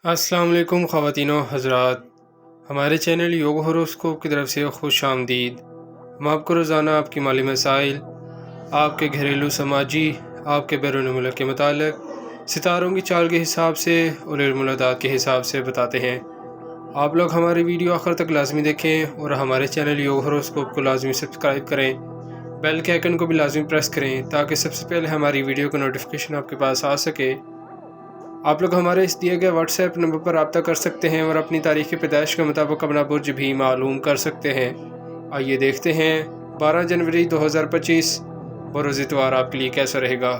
السلام علیکم خواتین و حضرات، ہمارے چینل یوگ ہوروسکوپ کی طرف سے خوش آمدید۔ ہم آپ کو روزانہ آپ کی مالی مسائل، آپ کے گھریلو سماجی، آپ کے بیرون ملک کے متعلق ستاروں کی چال کے حساب سے اور علم العداد کے حساب سے بتاتے ہیں۔ آپ لوگ ہماری ویڈیو آخر تک لازمی دیکھیں اور ہمارے چینل یوگ ہوروسکوپ کو لازمی سبسکرائب کریں، بیل کے آئیکن کو بھی لازمی پریس کریں تاکہ سب سے پہلے ہماری ویڈیو کا نوٹیفیکیشن آپ کے پاس آ سکے۔ آپ لوگ ہمارے اس دیے گئے واٹس ایپ نمبر پر رابطہ کر سکتے ہیں اور اپنی تاریخ پیدائش کے مطابق اپنا برج بھی معلوم کر سکتے ہیں۔ آئیے دیکھتے ہیں 12 جنوری 2025 بروز اتوار آپ کے لیے کیسا رہے گا۔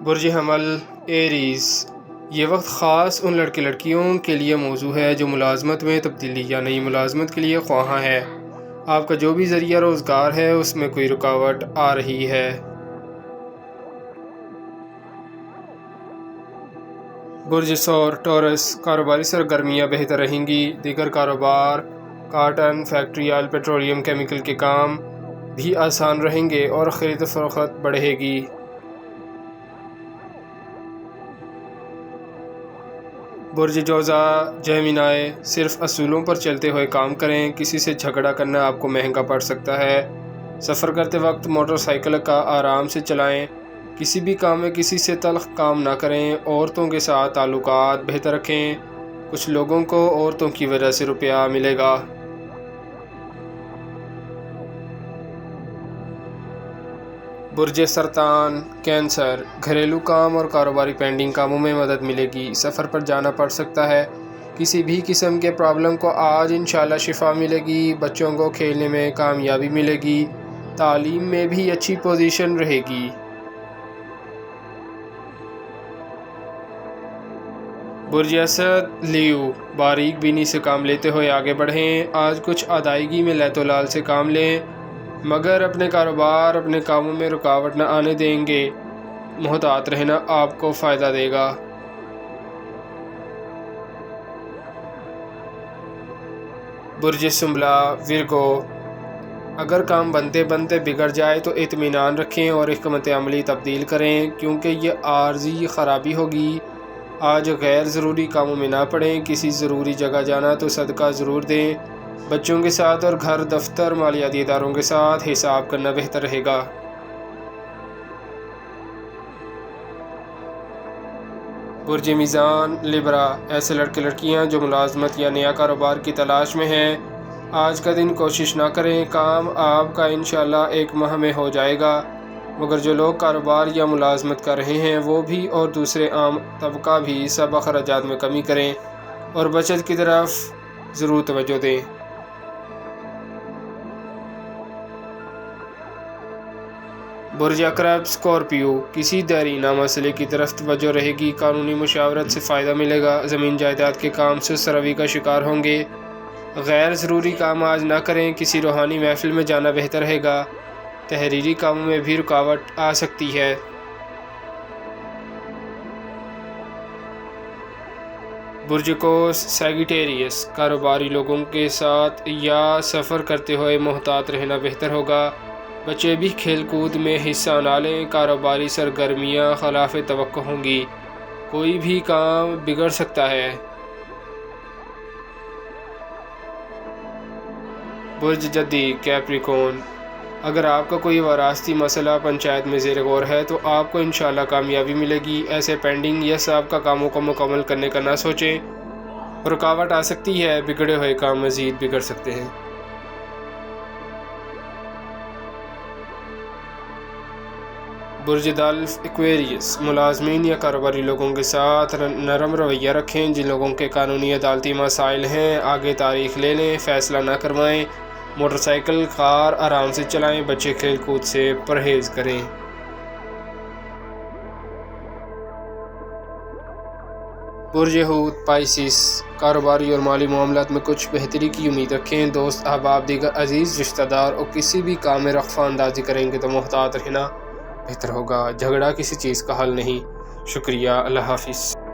برج حمل ایریز، یہ وقت خاص ان لڑکے لڑکیوں کے لیے موزوں ہے جو ملازمت میں تبدیلی یا نئی ملازمت کے لیے خواہاں ہے۔ آپ کا جو بھی ذریعہ روزگار ہے اس میں کوئی رکاوٹ آ رہی ہے۔ برج ثور ٹورس، کاروباری سرگرمیاں بہتر رہیں گی۔ دیگر کاروبار، cotton, factory, oil, petroleum, chemical کے کام بھی آسان رہیں گے اور خرید و فروخت بڑھے گی۔ برج جوزا جیمینائی، صرف اصولوں پر چلتے ہوئے کام کریں، کسی سے جھگڑا کرنا آپ کو مہنگا پڑ سکتا ہے۔ سفر کرتے وقت موٹر سائیکل کا آرام سے چلائیں، کسی بھی کام میں کسی سے تلخ کام نہ کریں۔ عورتوں کے ساتھ تعلقات بہتر رکھیں، کچھ لوگوں کو عورتوں کی وجہ سے روپیہ ملے گا۔ برج سرطان کینسر، گھریلو کام اور کاروباری پینڈنگ کاموں میں مدد ملے گی۔ سفر پر جانا پڑ سکتا ہے، کسی بھی قسم کے پرابلم کو آج انشاءاللہ شفا ملے گی۔ بچوں کو کھیلنے میں کامیابی ملے گی، تعلیم میں بھی اچھی پوزیشن رہے گی۔ برج اسد لیو، باریک بینی سے کام لیتے ہوئے آگے بڑھیں۔ آج کچھ ادائیگی میں لیت و لال سے کام لیں، مگر اپنے کاروبار، اپنے کاموں میں رکاوٹ نہ آنے دیں گے۔ محتاط رہنا آپ کو فائدہ دے گا۔ برج سنبلہ ورگو، اگر کام بنتے بنتے بگڑ جائے تو اطمینان رکھیں اور حکمت عملی تبدیل کریں کیونکہ یہ عارضی خرابی ہوگی۔ آج غیر ضروری کاموں میں نہ پڑیں، کسی ضروری جگہ جانا تو صدقہ ضرور دیں۔ بچوں کے ساتھ اور گھر، دفتر، مالیاتی اداروں کے ساتھ حساب کرنا بہتر رہے گا۔ برج میزان لبرا، ایسے لڑکے لڑکیاں جو ملازمت یا نیا کاروبار کی تلاش میں ہیں، آج کا دن کوشش نہ کریں، کام آپ کا انشاءاللہ ایک ماہ میں ہو جائے گا۔ مگر جو لوگ کاروبار یا ملازمت کر رہے ہیں وہ بھی اور دوسرے عام طبقہ بھی سب اخراجات میں کمی کریں اور بچت کی طرف ضرور توجہ دیں۔ برج عقرب اسکارپیو، کسی دیرینہ مسئلے کی طرف توجہ رہے گی، قانونی مشاورت سے فائدہ ملے گا، زمین جائیداد کے کام سست روی کا شکار ہوں گے۔ غیر ضروری کام آج نہ کریں، کسی روحانی محفل میں جانا بہتر رہے گا، تحریری کاموں میں بھی رکاوٹ آ سکتی ہے۔ برج قوس سیگیٹیریس، کاروباری لوگوں کے ساتھ یا سفر کرتے ہوئے محتاط رہنا بہتر ہوگا، بچے بھی کھیل کود میں حصہ نہ لیں، کاروباری سرگرمیاں خلاف توقع ہوں گی، کوئی بھی کام بگڑ سکتا ہے۔ برج جدی کیپریکون، اگر آپ کا کوئی وراثتی مسئلہ پنچایت میں زیر غور ہے تو آپ کو انشاءاللہ کامیابی ملے گی۔ ایسے پینڈنگ یا سابقہ کاموں کو مکمل کرنے کا نہ سوچیں، رکاوٹ آ سکتی ہے، بگڑے ہوئے کام مزید بگڑ سکتے ہیں۔ برج دلف ایکویریس، ملازمین یا کاروباری لوگوں کے ساتھ نرم رویہ رکھیں، جن لوگوں کے قانونی عدالتی مسائل ہیں آگے تاریخ لے لیں، فیصلہ نہ کروائیں، موٹر سائیکل، کار آرام سے چلائیں، بچے کھیل کود سے پرہیز کریں۔ برج حوت پائسس، کاروباری اور مالی معاملات میں کچھ بہتری کی امید رکھیں، دوست احباب، دیگر عزیز رشتہ دار اور کسی بھی کام میں رغبہ اندازی کریں گے تو محتاط رہنا بہتر ہوگا، جھگڑا کسی چیز کا حل نہیں۔ شکریہ، اللہ حافظ۔